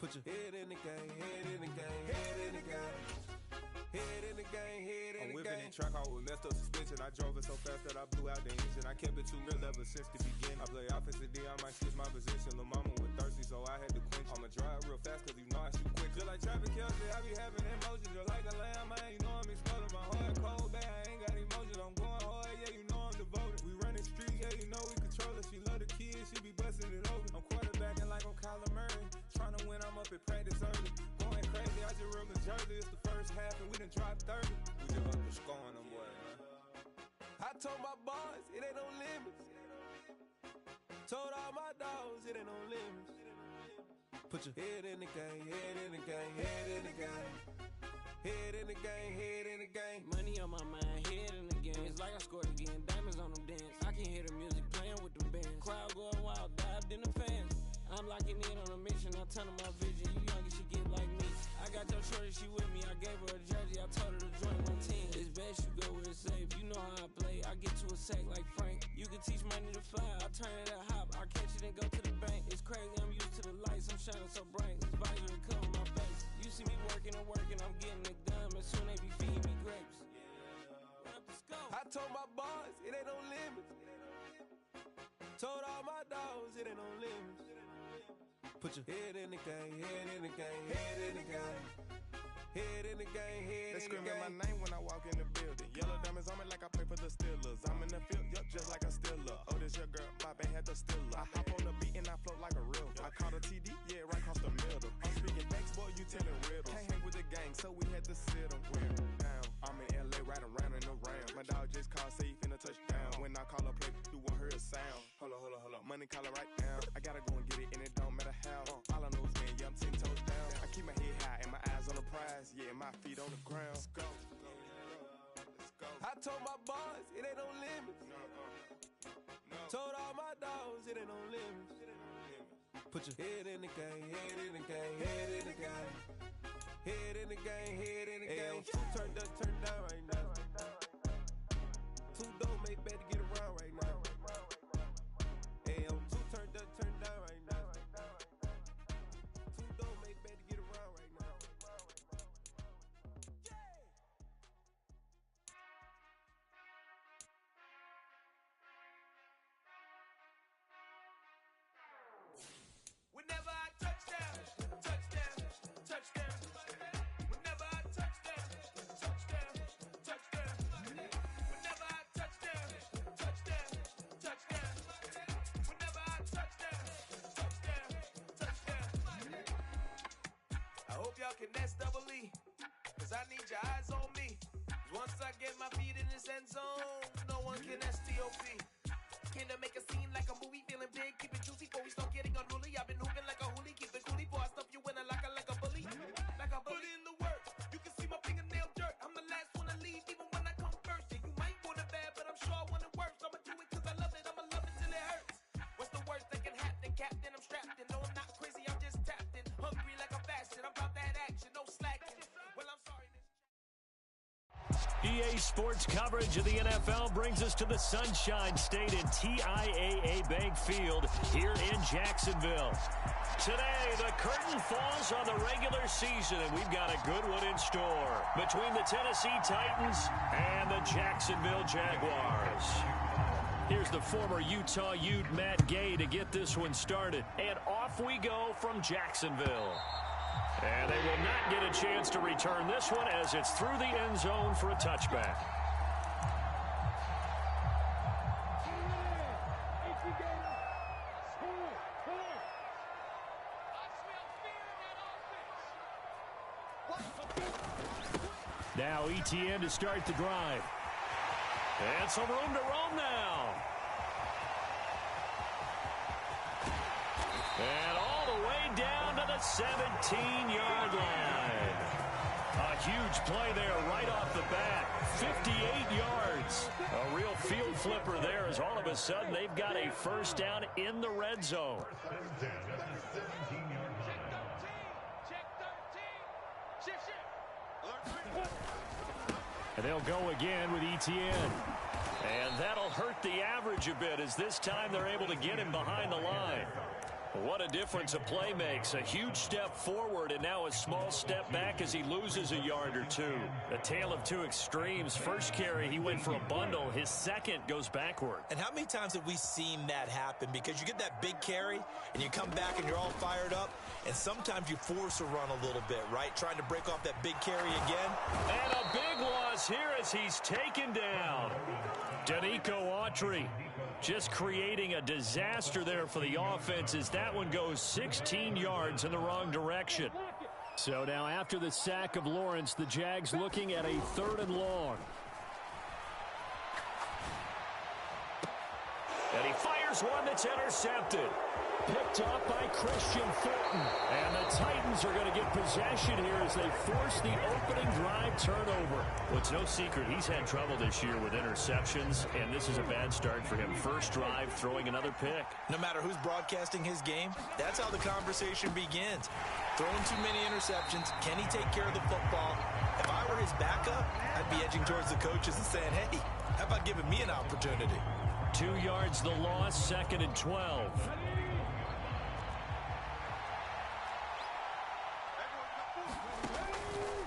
Put your head in the game, head in the game, head in the game. Head in the game, head in the game. I'm whipping in track out with messed up suspension. I drove it so fast that I blew out the engine. I kept it too real ever since the beginning. I play offensive D, I might switch my position. Lil' mama was thirsty, so I had to quench. I'ma drive real fast, cause you know I shoot quick. Just like Travis Kelce, I be having emotions. Just like a lamb, I ain't know I'm exploding. My heart cold, bad, I ain't got emotions. I'm going hard, yeah, you know I'm devoted. We run the street, yeah, you know we control it. She love the kids, she be busting it over. I'm quarterbacking like I'm Kyler Murray. Trying to win, I'm up at practice early. Going crazy, I just real the jersey. It's the first half and we done dropped 30. We just up to scoring them, boy, man. I told my boys, it ain't no limits. Told all my dogs, it ain't no limits. Put your head in the game, head in the game, head in the game. Head in the game, head in the game. Money on my mind, head in the game. It's like I scored again, diamonds on them dance. I can hear the music playing with the bands. Crowd going wild, dived in the fans. I'm locking in on a mission, I turn on my vision. You young, you should get like me. I got your shorty, she with me. I gave her a jersey, I told her to join my team. It's best you go where it's safe. You know how I play, I get to a sack like Frank. You can teach money to fly, I turn it at hop. I catch it and go to the bank. It's crazy, I'm used to the lights, I'm shining so bright. This visor cover my face. You see me working and working, I'm getting it done. As soon as they be feeding me grapes. I told my boys, it ain't no limits. Told all my dogs, it ain't no limits. Put your head in the game, head in the game, head in the game. Head in the game, head in the game. They screaming my name when I walk in the building. Yellow diamonds on me like I play for the Steelers. I'm in the field, yup, just like a Steeler. Oh, this your girl, my band had the Steeler. I hop on the beat and I float like a real. I caught a TD, yeah, right across the middle. I'm speaking thanks, boy, you telling riddles. Can't hang with the gang, so we had to sit them down. I'm in LA, riding around in the Rams. My dog just called, say he finna touchdown. When I call a play, you won't hear a sound. Hold up, money call it right now. I gotta go and get it, and it don't matter how. All I know is, man, yeah, I'm 10 toes down. I keep my head high and my eyes on the prize. Yeah, my feet on the ground. Let's go. Let's go. I told my boys, it ain't no limits. No. Told all my dogs, it ain't no limits. Put your head in the game, head in the game, head in the game. Head in the game, head in the game. Turned up, turned down right now. Two dope make better get around right now. Hey, I'm two turned up, turned down right now. Two dope make better get around right now. Whenever I touchdown, touchdown, touchdown. Whenever I touchdown, touchdown, touchdown. Whenever I touchdown, touchdown, touchdown. Whenever I touchdown, touchdown, touchdown. I hope y'all can nest double E, cause I need your eyes on me. Once I get my feet in this end zone, no one can STOP. Came to make a scene like a movie, feeling big, keep it juicy before we start getting unruly. I've been hooping like a hoolie, keep it coolie before I stuff you in a locker like a bully. Like a bully. Put in the work, you can see my fingernail dirt. I'm the last one to leave, even when I come first. Yeah, you might want it bad, but I'm sure I want it worse. I'ma do it cause I love it, I'ma love it till it hurts. What's the worst that can happen, Captain? I'm strapped in, no I'm not crazy, I'm just tapped in. Hungry like I'm fasting, I'm about that action, no slacking. Well, I'm sorry. EA Sports coverage of the NFL brings us to the Sunshine State and TIAA Bank Field here in Jacksonville. Today, the curtain falls on the regular season, and we've got a good one in store between the Tennessee Titans and the Jacksonville Jaguars. Here's the former Utah Ute Matt Gay to get this one started. And off we go from Jacksonville. And they will not get a chance to return this one as it's through the end zone for a touchback. Now ETN to start the drive. And some room to roam now. And all the way down to the 17-yard line. A huge play there right off the bat. 58 yards. A real field flipper there as all of a sudden they've got a first down in the red zone. And they'll go again with ETN. And that'll hurt the average a bit as this time they're able to get him behind the line. What a difference a play makes. A huge step forward and now a small step back as he loses a yard or two. A tale of two extremes. First carry, he went for a bundle. His second goes backward. And how many times have we seen that happen? Because you get that big carry and you come back and you're all fired up, and sometimes you force a run a little bit, right? Trying to break off that big carry again. And a big loss here as he's taken down. Danico Autry just creating a disaster there for the offense as that one goes 16 yards in the wrong direction. So now after the sack of Lawrence, the Jags looking at a 3rd and long. And he fires one that's intercepted. Picked up by Christian Fulton. And the Titans are going to get possession here as they force the opening drive turnover. Well, it's no secret he's had trouble this year with interceptions, and this is a bad start for him. First drive, throwing another pick. No matter who's broadcasting his game, that's how the conversation begins. Throwing too many interceptions. Can he take care of the football? If I were his backup, I'd be edging towards the coaches and saying, hey, how about giving me an opportunity? 2 yards the loss, 2nd and 12.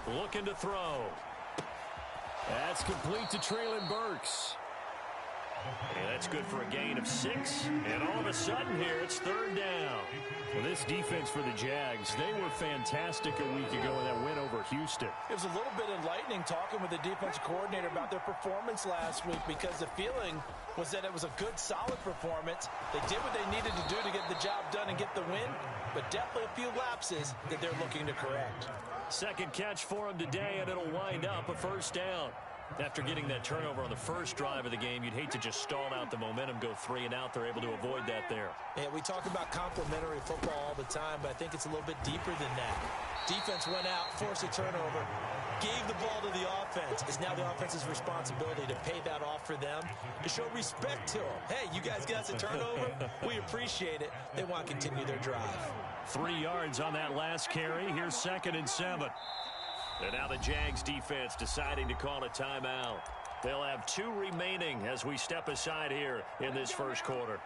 Looking to throw. That's complete to Traylon Burks. And that's good for a gain of 6. And all of a sudden here, it's 3rd down. Well, this defense for the Jags, they were fantastic a week ago in that win over Houston. It was a little bit enlightening talking with the defensive coordinator about their performance last week, because the feeling was that it was a good, solid performance. They did what they needed to do to get the job done and get the win, but definitely a few lapses that they're looking to correct. Second catch for him today, and it'll wind up a 1st down. After getting that turnover on the first drive of the game, you'd hate to just stall out the momentum, go 3 and out. They're able to avoid that there. Yeah, we talk about complementary football all the time, but I think it's a little bit deeper than that. Defense went out, forced a turnover, gave the ball to the offense. It's now the offense's responsibility to pay that off for them, to show respect to them. Hey, you guys got us a turnover. We appreciate it. They want to continue their drive. 3 yards on that last carry. Here's 2nd and 7. And now the Jags defense deciding to call a timeout. They'll have 2 remaining as we step aside here in this first quarter.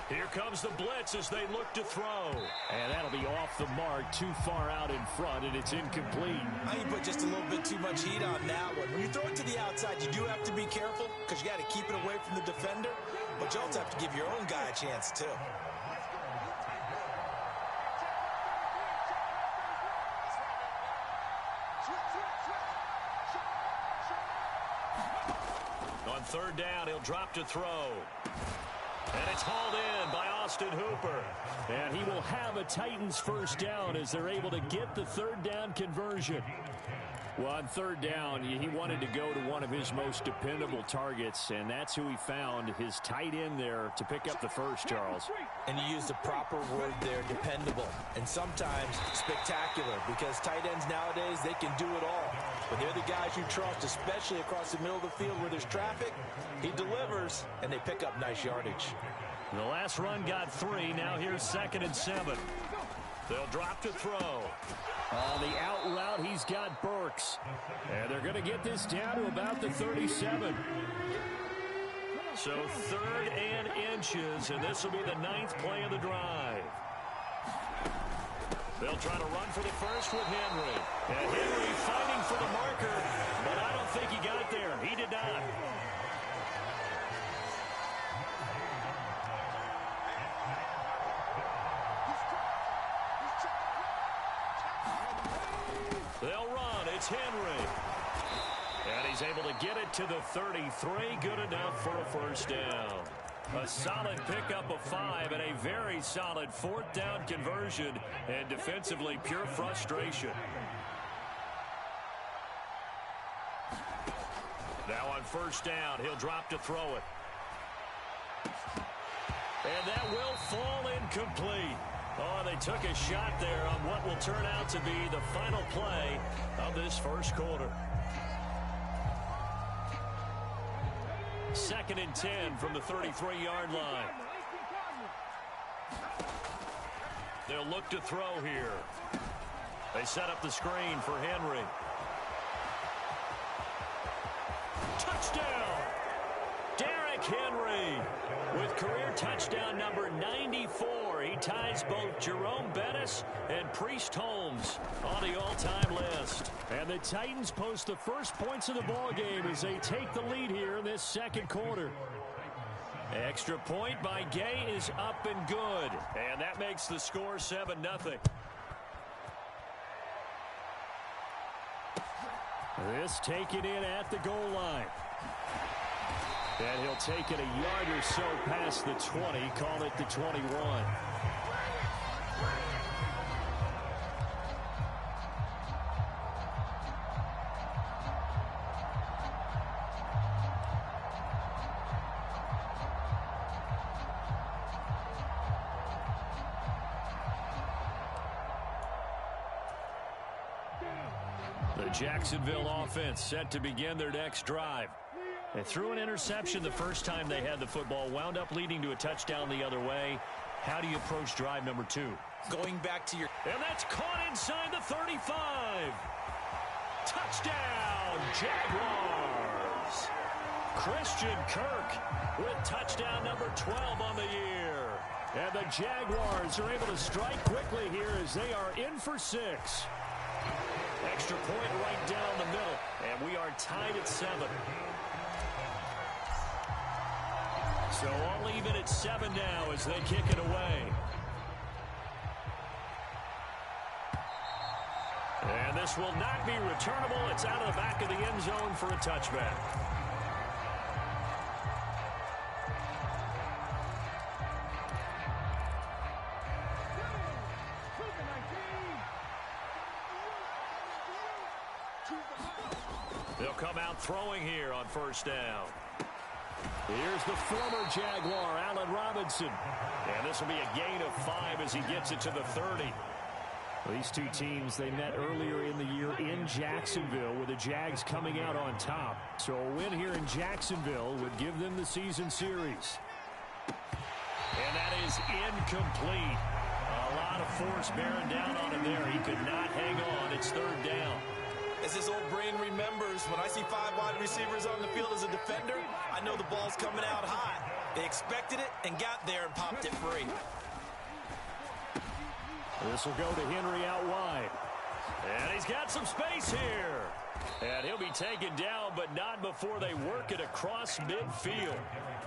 Here comes the blitz as they look to throw. And that'll be off the mark, too far out in front, and it's incomplete. I think you put just a little bit too much heat on that one. When you throw it to the outside, you do have to be careful because you got to keep it away from the defender, but you also have to give your own guy a chance, too. On 3rd down, he'll drop to throw. And it's hauled in by Austin Hooper. And he will have a Titans 1st down as they're able to get the 3rd down conversion. Well, on 3rd down, he wanted to go to one of his most dependable targets, and that's who he found, his tight end there, to pick up the first, Charles. And you used the proper word there, dependable, and sometimes spectacular, because tight ends nowadays, they can do it all. But they're the guys you trust, especially across the middle of the field where there's traffic. He delivers, and they pick up nice yardage. The last run got 3. Now here's 2nd and 7. They'll drop to throw. On the out route, he's got Burks. And they're going to get this down to about the 37. So 3rd and inches, and this will be the 9th play of the drive. They'll try to run for the first with Henry. And Henry fighting for the marker, but I don't think he got there. He did not. They'll run. It's Henry. And he's able to get it to the 33. Good enough for a 1st down. A solid pickup of 5 and a very solid 4th down conversion. And defensively, pure frustration. Now on 1st down, he'll drop to throw it. And that will fall incomplete. Oh, they took a shot there on what will turn out to be the final play of this first quarter. 2nd and 10 from the 33-yard line. They'll look to throw here. They set up the screen for Henry. Touchdown! Derrick Henry with career touchdown number 94. He ties both Jerome Bettis and Priest Holmes on the all-time list. And the Titans post the first points of the ball game as they take the lead here in this second quarter. Extra point by Gay is up and good. And that makes the score 7-0. This taken in at the goal line. And he'll take it a yard or so past the 20, call it the 21. The Jacksonville offense set to begin their next drive. They threw an interception the first time they had the football, wound up leading to a touchdown the other way. How do you approach drive number 2? Going back to your... And that's caught inside the 35. Touchdown, Jaguars. Christian Kirk with touchdown number 12 on the year. And the Jaguars are able to strike quickly here as they are in for 6. Extra point right down the middle, and we are tied at 7. So all even at 7 now as they kick it away. And this will not be returnable. It's out of the back of the end zone for a touchback. They'll come out throwing here on first down. Here's the former Jaguar, Allen Robinson. And this will be a gain of 5 as he gets it to the 30. These two teams, they met earlier in the year in Jacksonville with the Jags coming out on top. So a win here in Jacksonville would give them the season series. And that is incomplete. A lot of force bearing down on him there. He could not hang on. It's third down. As this old brain remembers, when I see 5 wide receivers on the field as a defender, I know the ball's coming out hot. They expected it and got there and popped it free. This will go to Henry out wide. And he's got some space here. And he'll be taken down, but not before they work it across midfield.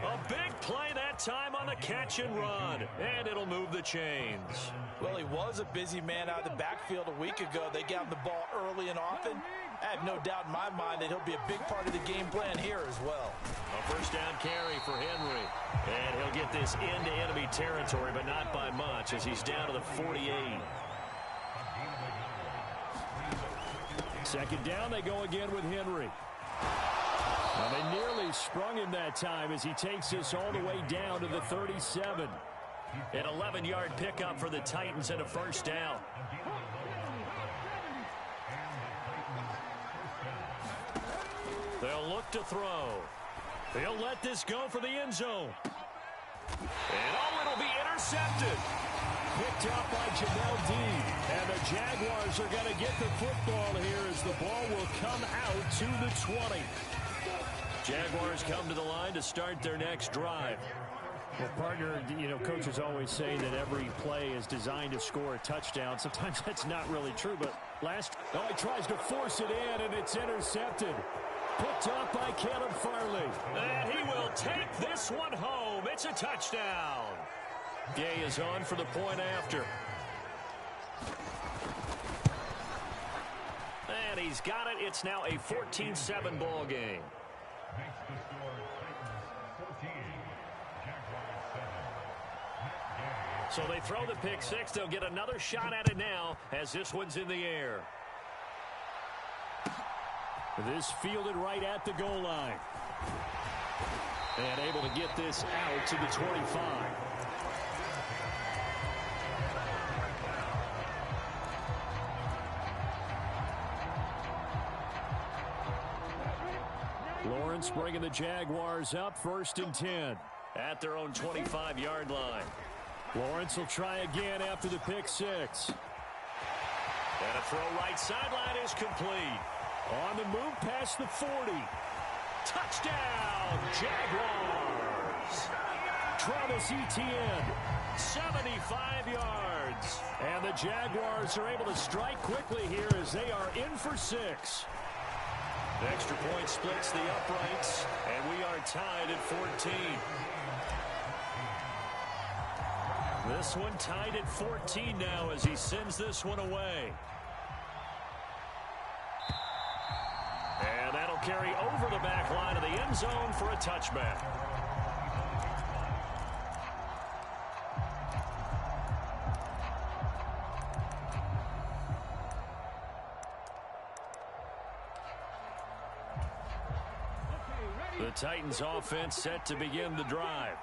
A big play that time on the catch and run. And it'll move the chains. Well, he was a busy man out of the backfield a week ago. They got him the ball early and often. I have no doubt in my mind that he'll be a big part of the game plan here as well. A first down carry for Henry. And he'll get this into enemy territory, but not by much as he's down to the 48. Second down, they go again with Henry. Now they nearly sprung him that time as he takes this all the way down to the 37. An 11-yard pickup for the Titans and a first down. They'll look to throw. They'll let this go for the end zone. And it'll be intercepted. Picked up by Jamel Dean. And the Jaguars are going to get the football here as the ball will come out to the 20. Jaguars come to the line to start their next drive. Well, partner, coaches always say that every play is designed to score a touchdown. Sometimes that's not really true, but he tries to force it in, and it's intercepted. Picked up by Caleb Farley. And he will take this one home. It's a touchdown. Gay is on for the point after. And he's got it. It's now a 14-7 ball game. So they throw the pick six. They'll get another shot at it now as this one's in the air. This fielded right at the goal line. And able to get this out to the 25. Lawrence bringing the Jaguars up 1st and 10 at their own 25-yard line. Lawrence will try again after the pick six. And a throw right sideline is complete. On the move past the 40. Touchdown, Jaguars. Travis Etienne, 75 yards. And the Jaguars are able to strike quickly here as they are in for 6. The extra point splits the uprights, and we are tied at 14. This one tied at 14 now as he sends this one away. And that'll carry over the back line of the end zone for a touchback. The Titans offense set to begin the drive.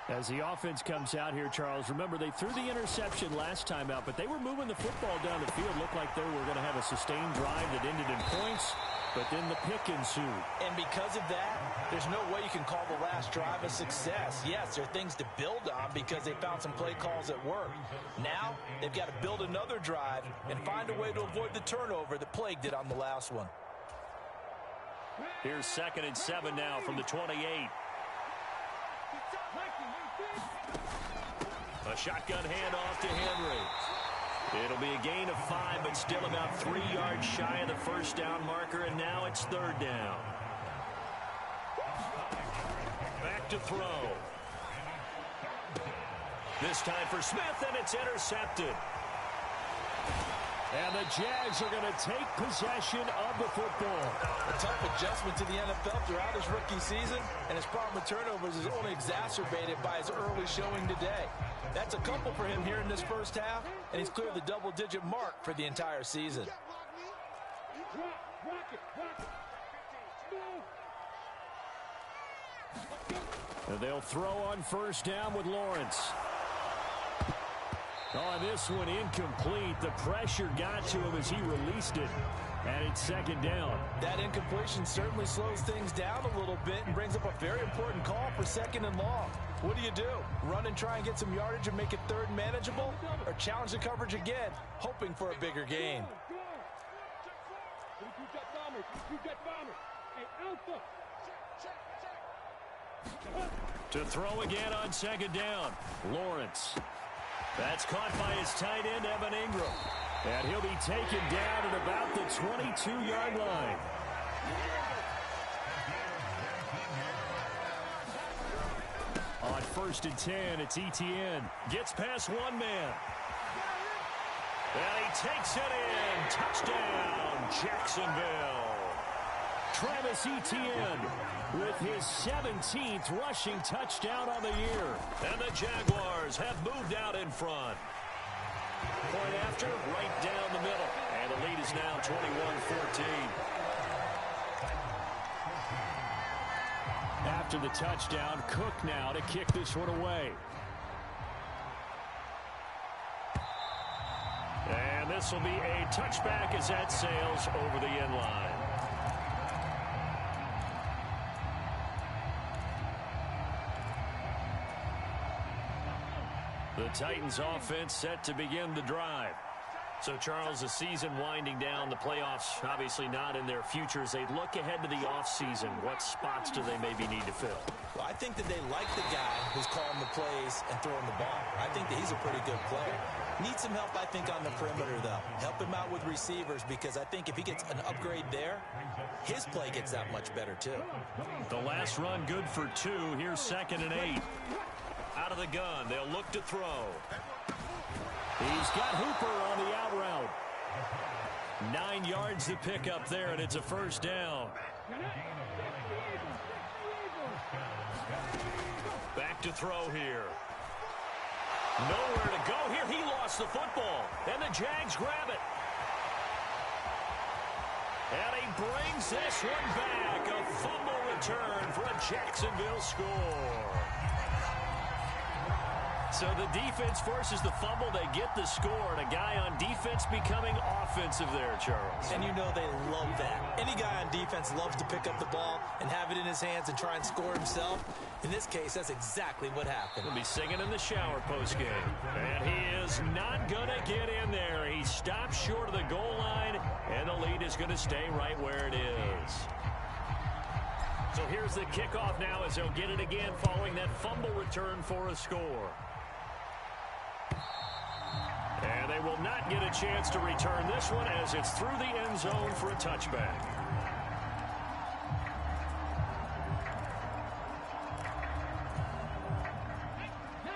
As the offense comes out here, Charles, remember they threw the interception last time out, but they were moving the football down the field. Looked like they were going to have a sustained drive that ended in points, but then the pick ensued. And because of that, there's no way you can call the last drive a success. Yes, there are things to build on because they found some play calls that work. Now, they've got to build another drive and find a way to avoid the turnover that plagued it on the last one. Here's 2nd and 7 now from the 28. A shotgun handoff to Henry. It'll be a gain of 5, but still about 3 yards shy of the first down marker, and now it's 3rd down. Back to throw. This time for Smith, and it's intercepted. And the Jags are going to take possession of the football. A tough adjustment to the NFL throughout his rookie season, and his problem with turnovers is only exacerbated by his early showing today. That's a couple for him here in this first half, and he's cleared the double-digit mark for the entire season. And they'll throw on first down with Lawrence. Oh, this one incomplete. The pressure got to him as he released it. And it's 2nd down. That incompletion certainly slows things down a little bit and brings up a very important call for 2nd and long. What do? Run and try and get some yardage and make it 3rd and manageable? Or challenge the coverage again, hoping for a bigger gain? To throw again on 2nd down. Lawrence. That's caught by his tight end, Evan Ingram. And he'll be taken down at about the 22-yard line. On 1st and 10, it's Etienne. Gets past one man. And he takes it in. Touchdown, Jacksonville. Travis Etienne with his 17th rushing touchdown on the year. And the Jaguars have moved out in front. Point after, right down the middle. And the lead is now 21-14. After the touchdown, Cook now to kick this one away. And this will be a touchback as that sails over the end line. The Titans offense set to begin the drive. So, Charles, the season winding down, the playoffs obviously not in their future. As they look ahead to the offseason, what spots do they maybe need to fill? Well, I think that they like the guy who's calling the plays and throwing the ball. I think that he's a pretty good player. Needs some help, I think, on the perimeter, though. Help him out with receivers, because I think if he gets an upgrade there, his play gets that much better, too. The last run good for 2. Here's 2nd and 8. Out of the gun, they'll look to throw. He's got Hooper on the out route. 9 yards to pick up there, and it's a first down. Back to throw here. Nowhere to go here. He lost the football, and the Jags grab it. And he brings this one back. A fumble return for a Jacksonville score. So the defense forces the fumble. They get the score, and a guy on defense becoming offensive there, Charles. And you know they love that. Any guy on defense loves to pick up the ball and have it in his hands and try and score himself. In this case, that's exactly what happened. He'll be singing in the shower postgame. And he is not going to get in there. He stops short of the goal line, and the lead is going to stay right where it is. So here's the kickoff now as they'll get it again following that fumble return for a score. And they will not get a chance to return this one as it's through the end zone for a touchback.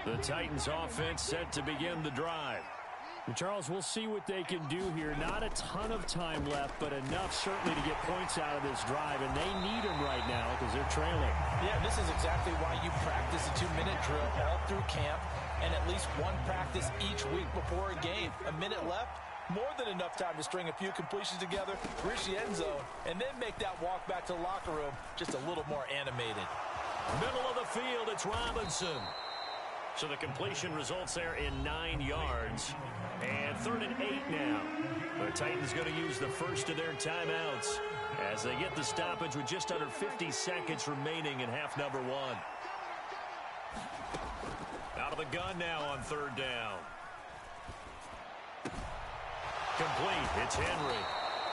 The Titans offense set to begin the drive. Charles, we'll see what they can do here. Not a ton of time left, but enough certainly to get points out of this drive, and they need them right now because they're trailing. Yeah, this is exactly why you practice a 2-minute drill all through camp and at least one practice each week before a game. A minute left, more than enough time to string a few completions together, reach the end zone, and then make that walk back to the locker room just a little more animated. Middle of the field, it's Robinson. So the completion results there in 9 yards. And 3rd and 8 now. The Titans going to use the first of their timeouts as they get the stoppage with just under 50 seconds remaining in half number 1. Out of the gun now on 3rd down. Complete. It's Henry.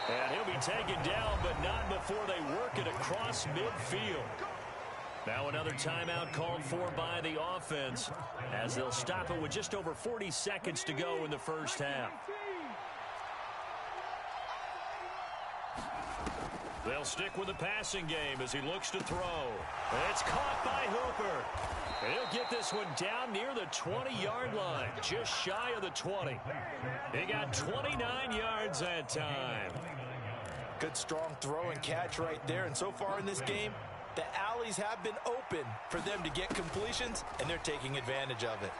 And he'll be taken down, but not before they work it across midfield. Now another timeout called for by the offense as they'll stop it with just over 40 seconds to go in the first half. They'll stick with the passing game as he looks to throw. It's caught by Hooper. And he'll get this one down near the 20-yard line, just shy of the 20. He got 29 yards that time. Good strong throw and catch right there. And so far in this game, the alleys have been open for them to get completions, and they're taking advantage of it.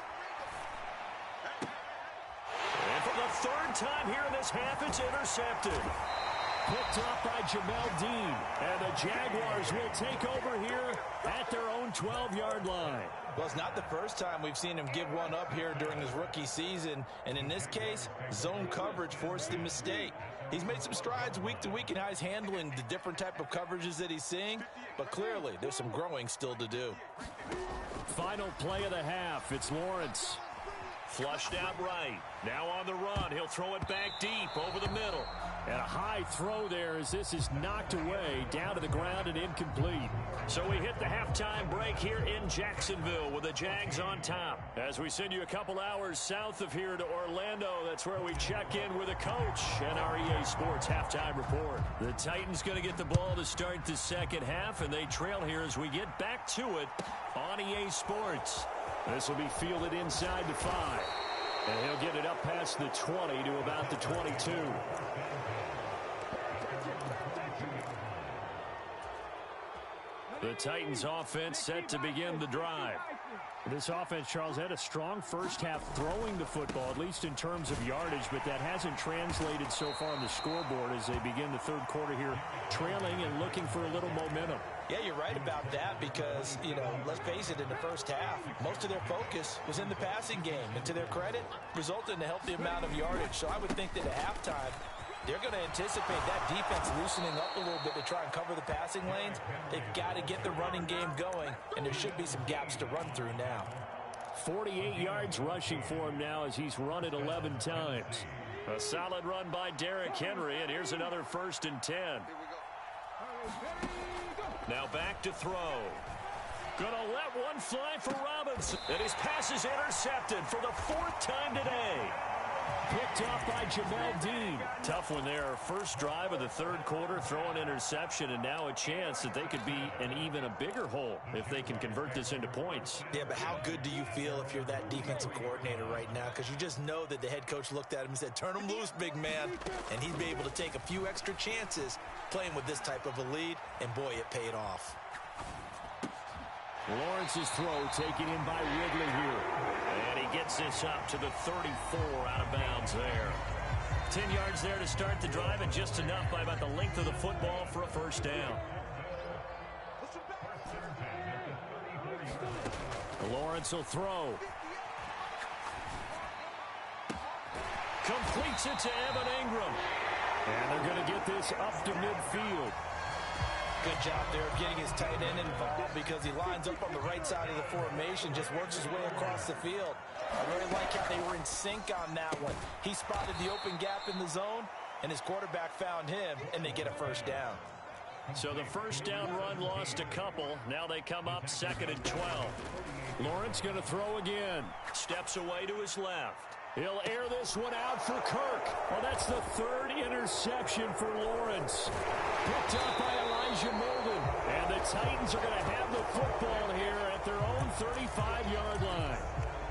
And for the 3rd time here in this half, it's intercepted. Picked up by Jamel Dean. And the Jaguars will take over here at their own 12-yard line. Well, it's not the first time we've seen him give one up here during his rookie season. And in this case, zone coverage forced the mistake. He's made some strides week to week in how he's handling the different type of coverages that he's seeing. But clearly, there's some growing still to do. Final play of the half. It's Lawrence. Flushed out right. Now on the run. He'll throw it back deep over the middle. And a high throw there as this is knocked away, down to the ground and incomplete. So we hit the halftime break here in Jacksonville with the Jags on top. As we send you a couple hours south of here to Orlando, that's where we check in with a coach and our EA Sports halftime report. The Titans going to get the ball to start the second half, and they trail here as we get back to it on EA Sports. This will be fielded inside the 5. And he'll get it up past the 20 to about the 22. The Titans offense set to begin the drive. This offense, Charles, had a strong first half throwing the football, at least in terms of yardage, but that hasn't translated so far on the scoreboard as they begin the third quarter here, trailing and looking for a little momentum. Yeah, you're right about that because, let's face it, in the first half, most of their focus was in the passing game. And to their credit, resulted in a healthy amount of yardage. So I would think that at halftime, they're going to anticipate that defense loosening up a little bit to try and cover the passing lanes. They've got to get the running game going, and there should be some gaps to run through now. 48 yards rushing for him now as he's run it 11 times. A solid run by Derrick Henry, and here's another 1st and 10. Now back to throw. Gonna let one fly for Robinson. And his pass is intercepted for the 4th time today. Picked off by Jamel Dean. Tough one there. First drive of the third quarter, throw an interception, and now a chance that they could be in even a bigger hole if they can convert this into points. Yeah, but how good do you feel if you're that defensive coordinator right now? Because you just know that the head coach looked at him and said, turn him loose, big man. And he'd be able to take a few extra chances playing with this type of a lead, and boy, it paid off. Lawrence's throw taken in by Ridley here. And he gets this up to the 34 out of bounds there. 10 yards there to start the drive, and just enough by about the length of the football for a first down. Lawrence will throw. Completes it to Evan Ingram. And they're going to get this up to midfield. Good job there of getting his tight end involved because he lines up on the right side of the formation, just works his way across the field. I really like how they were in sync on that one. He spotted the open gap in the zone, and his quarterback found him, and they get a first down. So the first down run lost a couple. Now they come up 2nd and 12. Lawrence going to throw again. Steps away to his left. He'll air this one out for Kirk. Well, that's the 3rd interception for Lawrence. Picked up by Elijah Molden. And the Titans are going to have the football here at their own 35-yard line.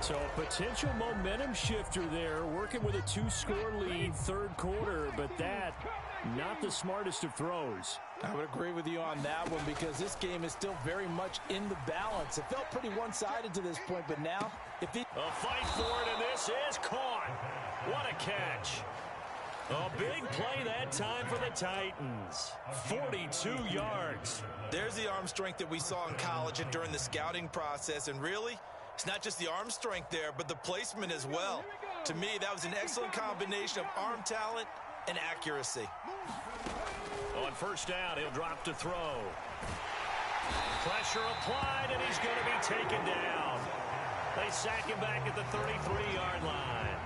So a potential momentum shifter there, working with a 2-score lead, 3rd quarter, but that, not the smartest of throws. I would agree with you on that one because this game is still very much in the balance. It felt pretty one-sided to this point, but now, if he... A fight for it, and this is caught. What a catch. A big play that time for the Titans. 42 yards. There's the arm strength that we saw in college and during the scouting process, and really, it's not just the arm strength there, but the placement as well. To me, that was an excellent combination of arm talent and accuracy. On first down, he'll drop to throw. Pressure applied, and he's going to be taken down. They sack him back at the 33-yard line.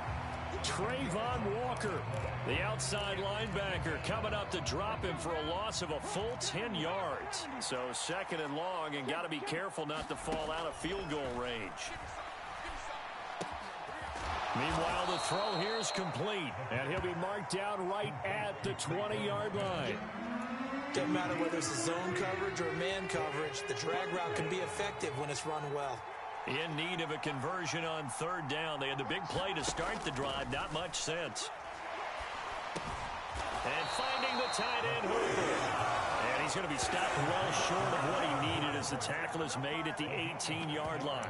Trayvon Walker, the outside linebacker, coming up to drop him for a loss of a full 10 yards. So 2nd and long, and got to be careful not to fall out of field goal range. Meanwhile, the throw here is complete, and he'll be marked down right at the 20-yard line. Doesn't matter whether it's a zone coverage or man coverage, the drag route can be effective when it's run well. In need of a conversion on 3rd down. They had the big play to start the drive. Not much sense. And finding the tight end, Hooper. And he's going to be stopped well short of what he needed as the tackle is made at the 18-yard line.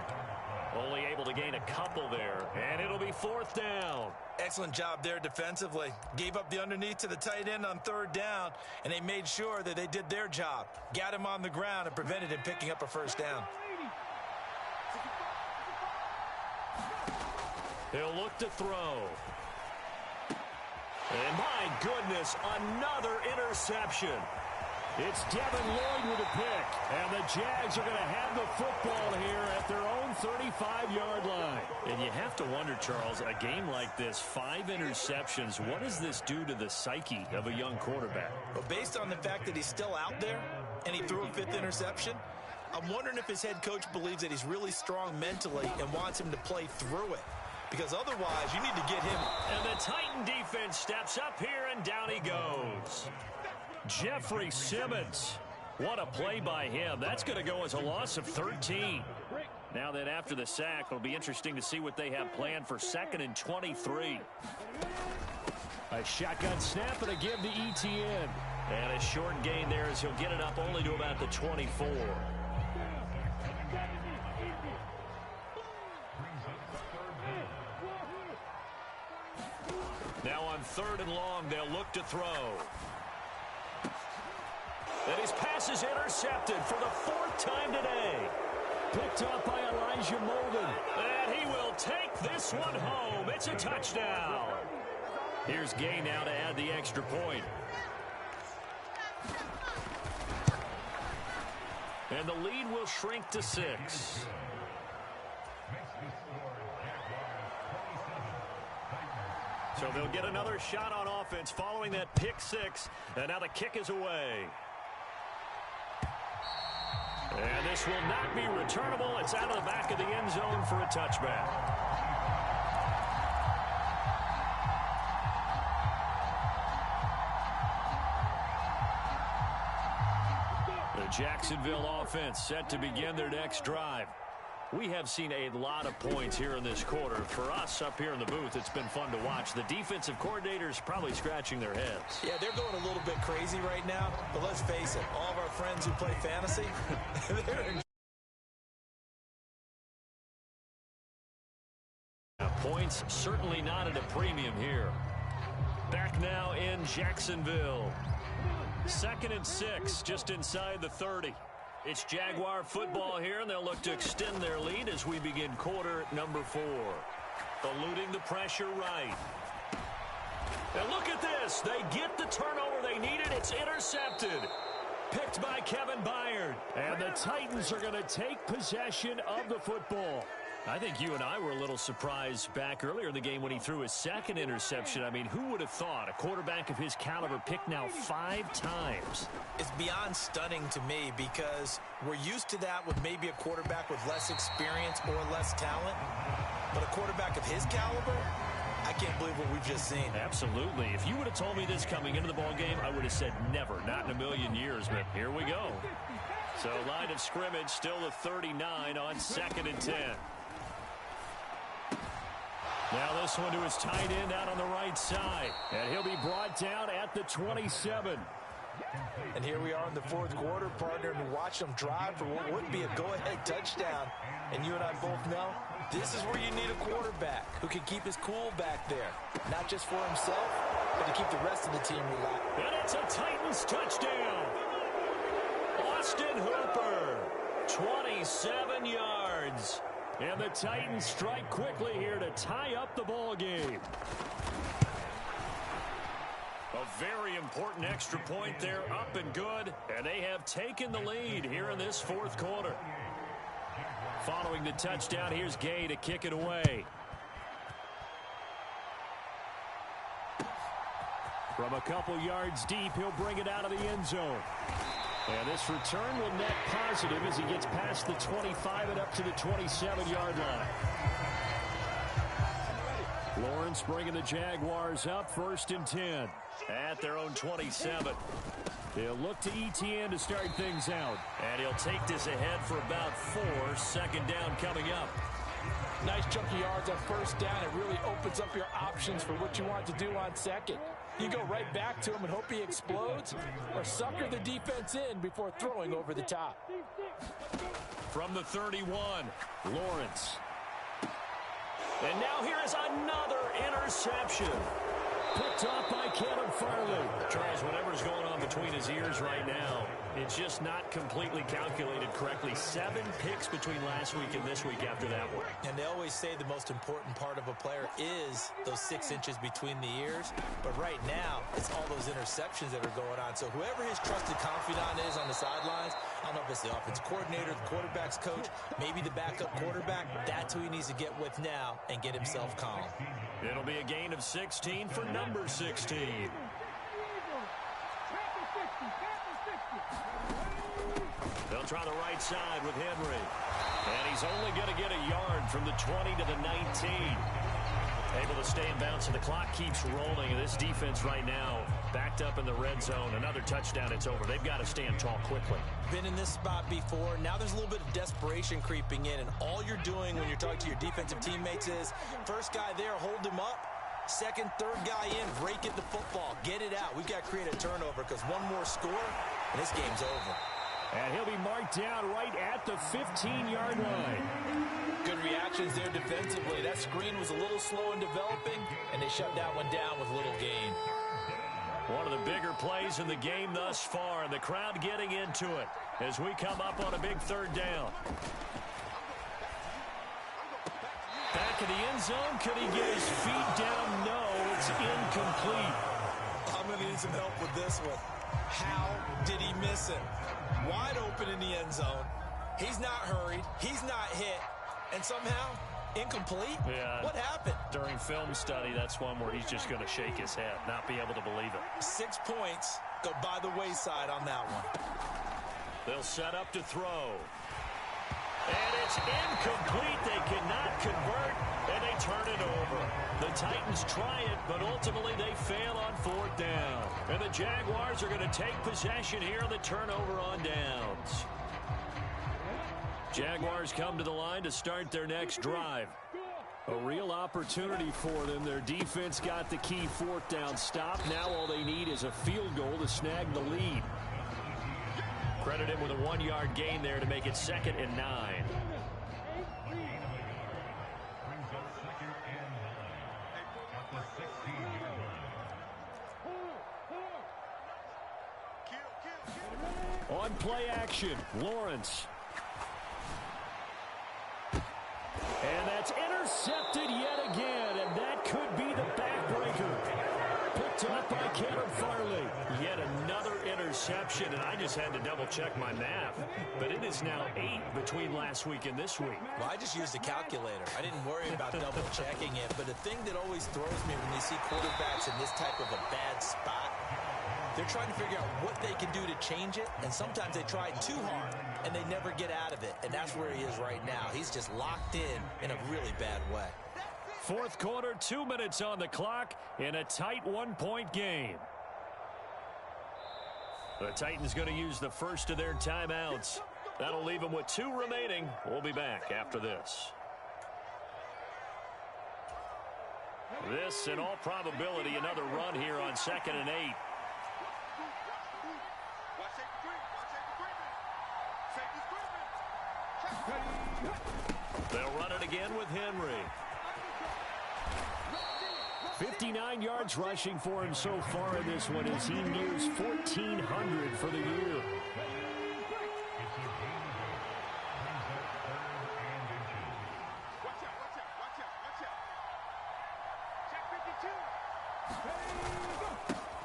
Only able to gain a couple there. And it'll be 4th down. Excellent job there defensively. Gave up the underneath to the tight end on 3rd down, and they made sure that they did their job. Got him on the ground and prevented him picking up a 1st down. He'll look to throw. And my goodness, another interception. It's Devin Lloyd with a pick. And the Jags are going to have the football here at their own 35-yard line. And you have to wonder, Charles, a game like this, 5 interceptions, what does this do to the psyche of a young quarterback? Well, based on the fact that he's still out there and he threw a 5th interception, I'm wondering if his head coach believes that he's really strong mentally and wants him to play through it. Because otherwise, you need to get him. And the Titan defense steps up here, and down he goes. Jeffrey Simmons. What a play by him. That's going to go as a loss of 13. Now then, after the sack, it'll be interesting to see what they have planned for 2nd and 23. A shotgun snap and a give to ETN. And a short gain there as he'll get it up only to about the 24. Now on 3rd and long, they'll look to throw. And his pass is intercepted for the 4th time today. Picked up by Elijah Molden. And he will take this one home. It's a touchdown. Here's Gay now to add the extra point. And the lead will shrink to 6. So they'll get another shot on offense following that pick 6. And now the kick is away. And this will not be returnable. It's out of the back of the end zone for a touchback. The Jacksonville offense set to begin their next drive. We have seen a lot of points here in this quarter. For us up here in the booth, it's been fun to watch. The defensive coordinators probably scratching their heads. Yeah, they're going a little bit crazy right now. But let's face it, all of our friends who play fantasy, they're points certainly not at a premium here. Back now in Jacksonville. 2nd and 6, just inside the 30. It's Jaguar football here, and they'll look to extend their lead as we begin quarter number 4. Eluding the pressure right. And look at this. They get the turnover they needed. It's intercepted. Picked by Kevin Byard. And the Titans are going to take possession of the football. I think you and I were a little surprised back earlier in the game when he threw his second interception. I mean, who would have thought a quarterback of his caliber picked now 5 times? It's beyond stunning to me because we're used to that with maybe a quarterback with less experience or less talent. But a quarterback of his caliber, I can't believe what we've just seen. Absolutely. If you would have told me this coming into the ballgame, I would have said never, not in a million years. But here we go. So line of scrimmage still a 39 on 2nd and 10. Now this one to his tight end out on the right side. And he'll be brought down at the 27. And here we are in the 4th quarter, partner, and watch them drive for what would be a go-ahead touchdown. And you and I both know this is where you need a quarterback who can keep his cool back there. Not just for himself, but to keep the rest of the team relaxed. And it's a Titans touchdown. Austin Hooper, 27 yards. And the Titans strike quickly here to tie up the ball game. A very important extra point there, up and good. And they have taken the lead here in this 4th quarter. Following the touchdown, here's Gay to kick it away. From a couple yards deep, he'll bring it out of the end zone. And this return will net positive as he gets past the 25 and up to the 27-yard line. Lawrence bringing the Jaguars up, 1st and 10 at their own 27. They'll look to ETN to start things out. And he'll take this ahead for about 4. 2nd down coming up. Nice chunky yards on 1st down. It really opens up your options for what you want to do on 2nd. You go right back to him and hope he explodes, or sucker the defense in before throwing over the top. From the 31, Lawrence. And now here is another interception. Picked off by Kevin Farley. Charles, whatever's going on between his ears right now, it's just not completely calculated correctly. 7 picks between last week and this week after that one. And they always say the most important part of a player is those 6 inches between the ears. But right now, it's all those interceptions that are going on. So whoever his trusted confidant is on the sidelines, I don't know if it's the offensive coordinator, the quarterback's coach, maybe the backup quarterback, that's who he needs to get with now and get himself calm. It'll be a gain of 16 for number 16. They'll try the right side with Henry. And he's only going to get a yard from the 20 to the 19. Able to stay in bounds, and the clock keeps rolling. And this defense right now backed up in the red zone. Another touchdown, it's over. They've got to stand tall quickly. Been in this spot before. Now there's a little bit of desperation creeping in. And all you're doing when you're talking to your defensive teammates is, first guy there, hold him up. Second, third guy in, rake at the football. Get it out. We've got to create a turnover because one more score, and this game's over. And he'll be marked down right at the 15-yard line. Good reactions there defensively. That screen was a little slow in developing, and they shut that one down with little gain. One of the bigger plays in the game thus far, and the crowd getting into it as we come up on a big 3rd down. Back in the end zone, could he get his feet down? No, it's incomplete. I'm going to need some help with this one. How did he miss him? Wide open in the end zone. He's not hurried. He's not hit. And somehow, incomplete? Yeah. What happened? During film study, that's one where he's just going to shake his head, not be able to believe it. 6 points go by the wayside on that one. They'll set up to throw. And it's incomplete. They cannot convert, and they turn it over. The Titans try it, but ultimately they fail on 4th down. And the Jaguars are going to take possession here on the turnover on downs. Jaguars come to the line to start their next drive. A real opportunity for them. Their defense got the key 4th down stop. Now all they need is a field goal to snag the lead. Credit him with a 1-yard gain there to make it 2nd and 9. On play action, Lawrence. And that's intercepted yet again, and that could be the backbreaker. Picked up by Kevin Farley. Yet another interception, and And I just had to double-check my math. But it is now 8 between last week and this week. Well, I just used a calculator. I didn't worry about double-checking it. But the thing that always throws me when you see quarterbacks in this type of a bad spot, they're trying to figure out what they can do to change it. And sometimes they try too hard, and they never get out of it. And that's where he is right now. He's just locked in a really bad way. Fourth quarter, 2 minutes on the clock in a tight one-point game. The Titans going to use the first of their timeouts. That'll leave them with 2 remaining. We'll be back after this. This, in all probability, another run here on 2nd and 8. They'll run it again with Henry. 59 yards rushing for him so far in this one as he nears 1,400 for the year.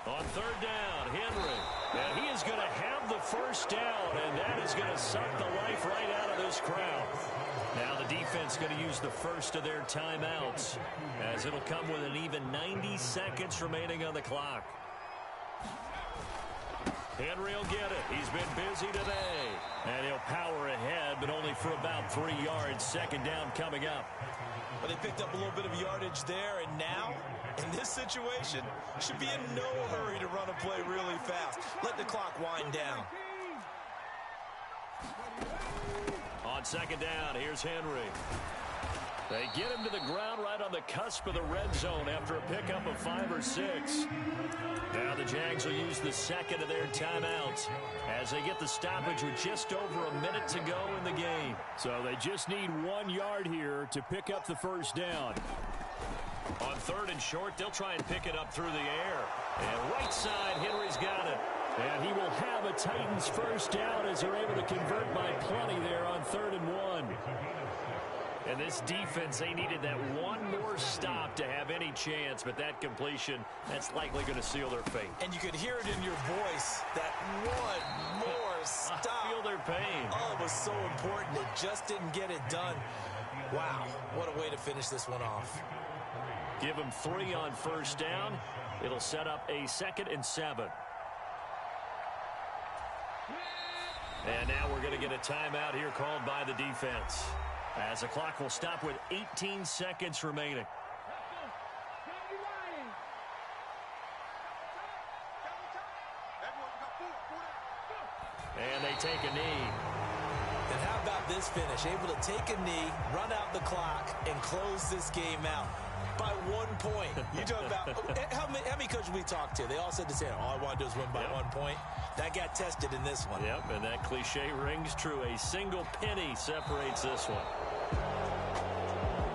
On 3rd down, Henry. And he is going to have the first down, and that is going to suck the life right out of this crowd. Now the defense going to use the first of their timeouts, as it'll come with an even 90 seconds remaining on the clock. Henry will get it. He's been busy today. And he'll power ahead, but only for about 3 yards. 2nd down coming up. But they picked up a little bit of yardage there, and now, in this situation, should be in no hurry to run a play really fast. Let the clock wind down. On 2nd down, here's Henry. They get him to the ground right on the cusp of the red zone after a pickup of 5 or 6. Now the Jags will use the second of their timeouts as they get the stoppage with just over a minute to go in the game. So they just need 1 yard here to pick up the first down. On 3rd and short, they'll try and pick it up through the air. And right side, Henry's got it. And he will have a Titans first down as they're able to convert by plenty there on 3rd and 1. And this defense, they needed that one more stop to have any chance, but that completion, that's likely going to seal their fate. And you could hear it in your voice, that one more stop. I feel their pain. Oh, it was so important. It just didn't get it done. Wow, what a way to finish this one off. Give them 3 on first down. It'll set up a 2nd and 7. And now we're going to get a timeout here called by the defense, as the clock will stop with 18 seconds remaining. And they take a knee. And how about this finish? Able to take a knee, run out the clock, and close this game out by 1 point. You talk about how many coaches we talked to? They all said the same. All I want to do is win by 1 point. That got tested in this one. Yep, and that cliche rings true. A single penny separates this one.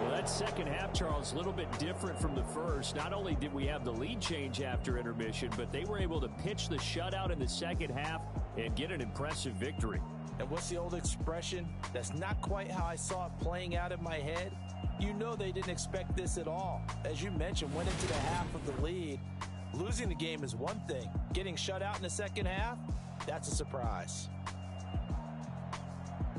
Well, that second half, Charles, a little bit different from the first. Not only did we have the lead change after intermission, but they were able to pitch the shutout in the second half and get an impressive victory. And what's the old expression? That's not quite how I saw it playing out in my head. You know they didn't expect this at all. As you mentioned, went into the half of the lead. Losing the game is one thing. Getting shut out in the second half, that's a surprise.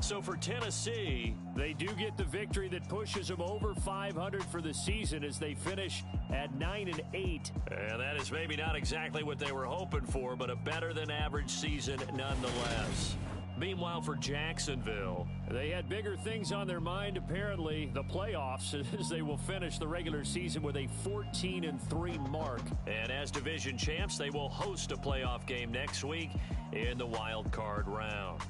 So for Tennessee, they do get the victory that pushes them over 500 for the season as they finish at 9-8. And that is maybe not exactly what they were hoping for, but a better than average season nonetheless. Meanwhile, for Jacksonville, they had bigger things on their mind, apparently, the playoffs, as they will finish the regular season with a 14-3 mark. And as division champs, they will host a playoff game next week in the wild card round.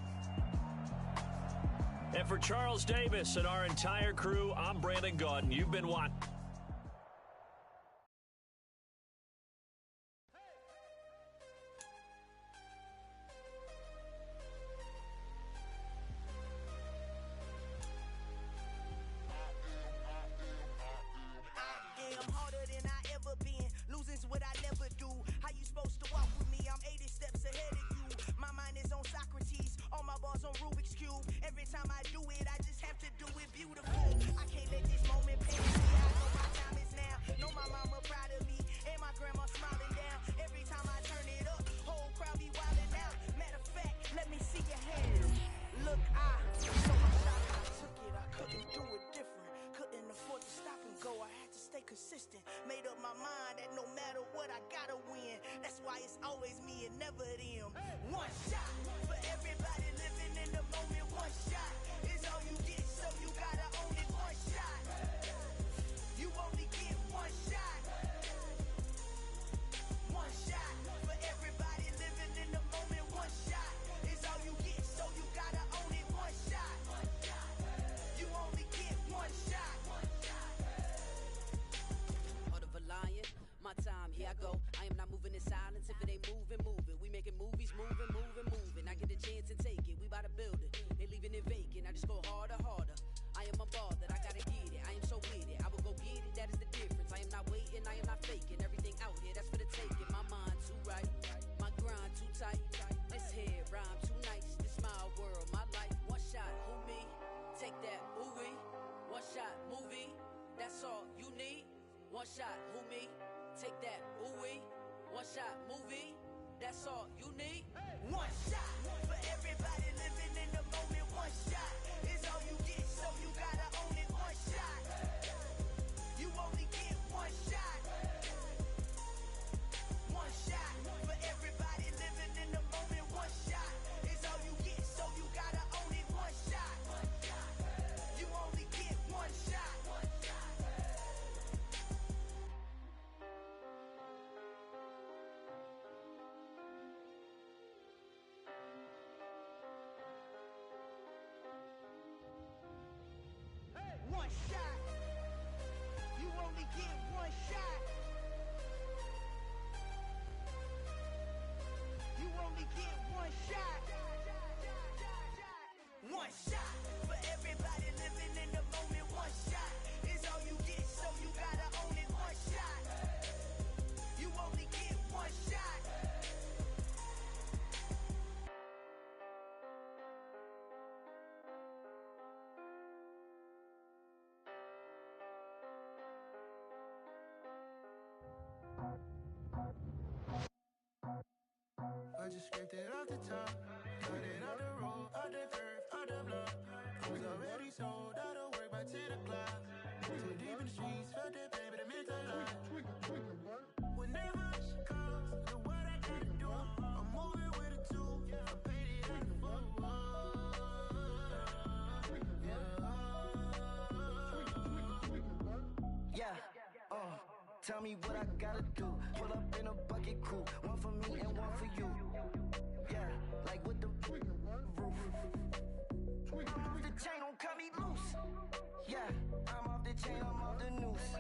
And for Charles Davis and our entire crew, I'm Brandon Gaudin. You've been watching. hating, I am not faking. Everything out here, that's for the taking. My mind too right, my grind too tight. This here rhyme too nice. This my world, my life. One shot, who me? Take that, ooh-wee. One shot, movie. That's all you need. One shot, who me? Take that, ooh-wee. One shot, movie. That's all you need. One shot for everybody living in the moment. One shot is all you get, so you gotta own it. One shot. You only get one shot. One shot for everybody living in the moment. One shot is all you get, so you gotta own it. One shot. You only get one shot. One shot. You only get one shot. You only get one shot. One shot for everybody living in the moment. One shot is all you get, so you gotta own it. One shot. You only get one shot. I just scraped it off the top, cut it out the road, out the curve, out the block. I was already sold, out of work by 10 o'clock. Too deep in the streets, felt that pain, but it meant a lot. Whenever she calls, do what I gotta do. I'm moving with a two, I paid it out the full. Yeah, tell me what I gotta do. Pull up in a bucket crew, one for me and one for you. Yeah, like with the roof. I'm off the chain, don't cut me loose. Yeah, I'm off the chain, I'm off the noose.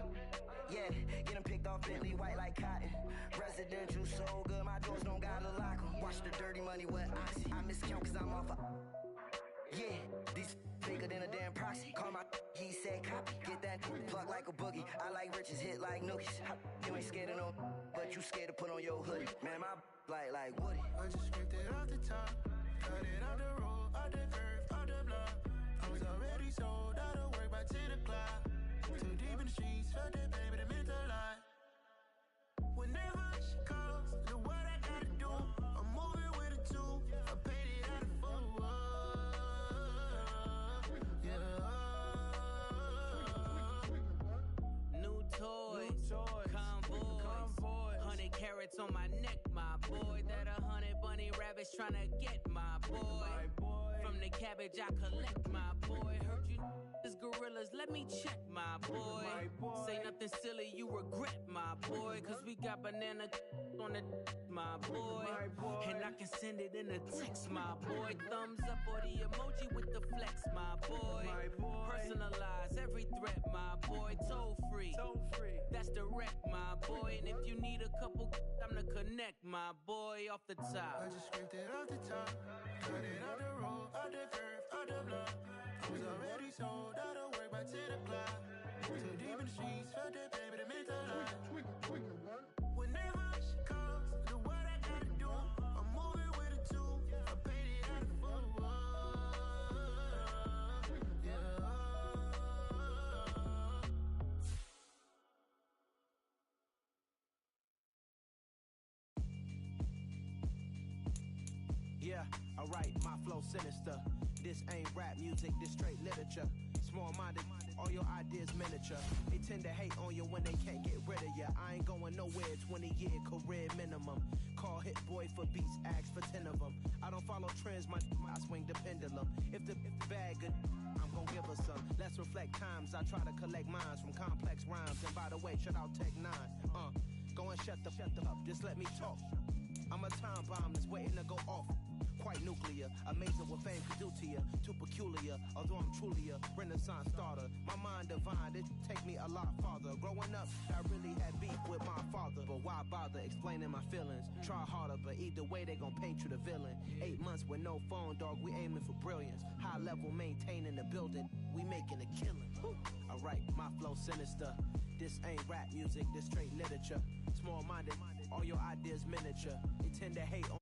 Yeah, getting picked off Bentley, white like cotton. Residential so good, my doors don't gotta lock 'em. Watch the dirty money with oxy. I miscount cause I'm off a... Yeah, these bigger than a damn proxy. Call my he said copy. Get that plug like a boogie. I like riches, hit like nookies. You ain't scared of no, but you scared to put on your hoodie. Man, my like Woody. I just scraped it off the top, cut it out the road, out the curve, out the block. I was already sold, out of work by 10 o'clock. Too deep in the streets, felt that pain, but it meant a lot. Whenever she calls, do what I gotta do. I'm moving with a two, I paid it out of full. New toys, convoys, 100 carats on my neck, my boy. That 100 bunny rabbits tryna get my boy. From the cabbage I collect, my boy. Heard you is gorillas, let me check, my boy. Say nothing silly, you regret, my boy. Cause we got banana on the my boy. And I can send it in a text, my boy. Thumbs up or the emoji with the flex, my boy. Personalize every threat, my boy. Toll free, that's direct, my boy. And if you need a couple, I'm to connect, my boy, off the top. I just scraped it off the top, cut it out the road, out the curve, out the block. I was already sold, out of work by 10 o'clock. Too deep in the streets, felt that pain, but it meant a lot. Whenever she calls, do what I gotta do. I'm moving with a two, I paid it out of full. Yeah, alright, my flow sinister. This ain't rap music, this straight literature. Small-minded, all your ideas miniature. They tend to hate on you when they can't get rid of you. I ain't going nowhere, 20-year career minimum. Call Hit Boy for beats, ask for 10 of them. I don't follow trends, I swing the pendulum. If the bag good, I'm gon' give her some. Let's reflect times, I try to collect minds from complex rhymes. And by the way, shout out Tech 9. Go and shut the up, just let me talk. I'm a time bomb that's waiting to go off. Quite nuclear, amazing what fame can do to you. Too peculiar, although I'm truly a Renaissance starter. My mind mind divine, it take me a lot farther. Growing up, I really had beef with my father, but why bother explaining my feelings? Try harder, but either way they gon' paint you the villain. 8 months with no phone, dog, we aiming for brilliance. High level maintaining the building, we making a killing. Alright, my flow sinister. This ain't rap music, this straight literature. Small-minded, all your ideas miniature. They tend to hate on